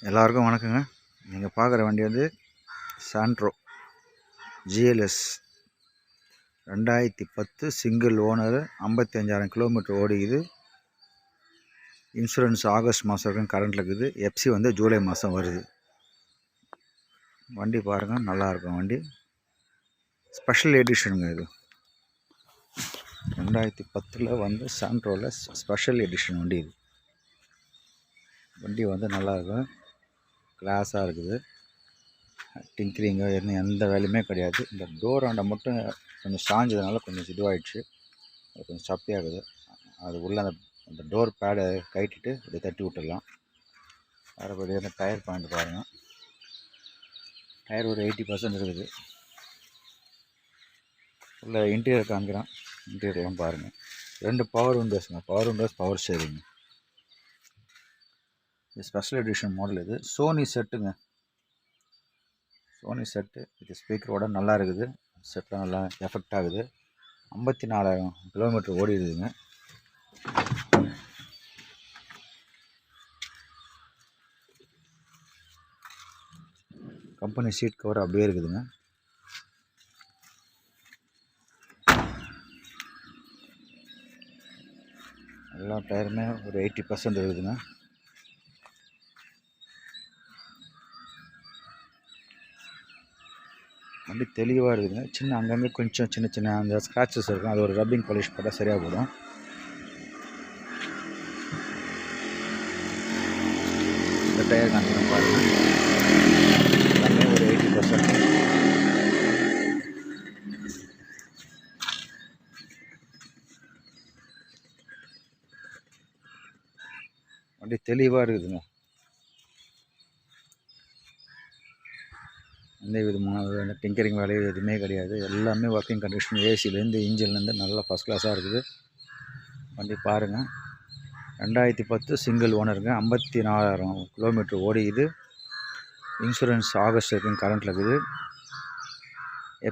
எல்லாருக்கும் வணக்கங்க. நீங்கள் பார்க்குற வண்டி வந்து Santro GLS 2010 single owner, 55,000 kilometre ஓடிக்குது. இன்சூரன்ஸ் ஆகஸ்ட் மாதம் வரைக்கும் கரண்டில் இருக்குது. FC வந்து ஜூலை மாதம் வருது. வண்டி பாருங்கள், நல்லாயிருக்கும் வண்டி. ஸ்பெஷல் எடிஷனுங்க இது. 2010 வந்து சாண்ட்ரோவில் ஸ்பெஷல் எடிஷன் வண்டி இது. வண்டி வந்து நல்லாயிருக்கும், கிளாஸாக இருக்குது. டிங்கரிங்க எந்த வேலையுமே கிடையாது. இந்த டோர் ஆண்டை மட்டும் கொஞ்சம் சாஞ்சதுனால கொஞ்சம் இதுவாகிடுச்சு, அது கொஞ்சம் சப்பியாகுது. அது உள்ளே அந்த டோர் பேடை கட்டிட்டு இப்படி தட்டி விட்டுடலாம். வேறுபடி அந்த டயர் பாயிண்ட் பாருங்கள், டயர் ஒரு 80% இருக்குது. உள்ள இன்டீரியர் காமிக்கிறேன், இன்டீரியர்லாம் பாருங்கள். 2 பவர் விண்டோஸுங்க, பவர் விண்டோஸ், பவர் ஸ்டீரிங். இது ஸ்பெஷல் எடிஷன் மாடல். இது சோனி செட்டுங்க, சோனி செட்டு. இது ஸ்பீக்கரோட நல்லா இருக்குது, செட்டில் நல்லா எஃபெக்ட் ஆகுது. 54,000 கிலோமீட்டர் ஓடி இருக்குதுங்க. கம்பெனி சீட் கவர் அப்படியே இருக்குதுங்க. எல்லா டயருமே ஒரு 80% இருக்குதுங்க. வண்டி தெளிவாக இருக்குதுங்க. சின்ன அங்கங்கே கொஞ்சம் சின்ன சின்ன அந்த ஸ்க்ராச்சஸ் இருக்கும், அது ஒரு ரப்பிங் பாலிஷ் போட்டால் சரியாக போடும். இந்த டயர் காமிக்கிறோம் பாருங்கள், எல்லாமே ஒரு 80%. வண்டி தெளிவாக இருக்குதுங்க. எந்த விதமான டிங்கரிங் வேலையோ எதுவுமே கிடையாது. எல்லாமே ஒர்க்கிங் கண்டிஷன், ஏசிலேருந்து இன்ஜின்லேருந்து நல்லா ஃபஸ்ட் கிளாஸாக இருக்குது. வண்டி பாருங்கள், 2010 சிங்கிள் ஓனருங்க, 54,000 கிலோமீட்டர் ஓடிக்குது. இன்சூரன்ஸ் ஆகஸ்ட் வரைக்கும் கரண்டில் இருக்குது.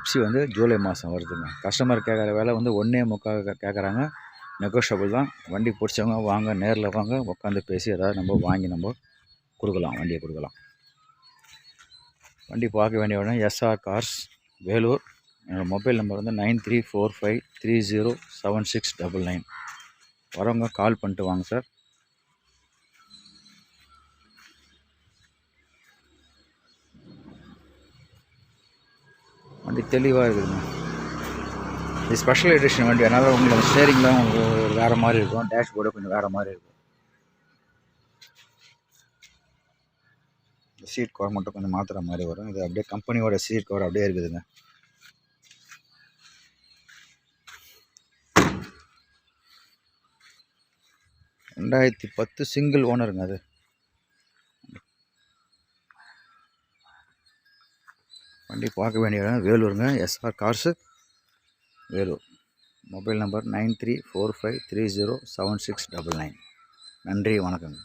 FC வந்து ஜூலை மாதம் வருதுங்க. கஸ்டமர் கேட்குற வேலை வந்து 1.25 கேட்குறாங்க, நெகோஷியபிள் தான். வண்டி பிடிச்சவங்க வாங்க, நேரில் வாங்க, உட்காந்து பேசி ஏதாவது நம்ம வாங்கி நம்ம கொடுக்கலாம், வண்டியை கொடுக்கலாம். வண்டி பார்க்க வேண்டிய உடனே SR கார்ஸ், வேலூர். என்னோடய மொபைல் நம்பர் வந்து 9345307699. வரவங்க கால் பண்ணிட்டு வாங்க சார். வண்டி தெளிவாக இருக்குதுங்க. இது ஸ்பெஷல் எடிஷன் வண்டி, அதனால் உங்களுக்கு ஸ்டேரிங்லாம் உங்களுக்கு வேறு மாதிரி இருக்கும், டேஷ்போர்டு கொஞ்சம் வேறு மாதிரி இருக்கும். சீட் கவர் மட்டும் கொஞ்சம் மாற்றுற மாதிரி வரும். இது அப்படியே கம்பெனியோட சீட் கவர் அப்படியே இருக்குதுங்க. (2010) சிங்கிள் ஓனருங்க அது. வண்டி பார்க்க வேண்டிய இடம் வேலூருங்க, SR cars, Vellore. Mobile number 9345307699. நன்றி, வணக்கங்க.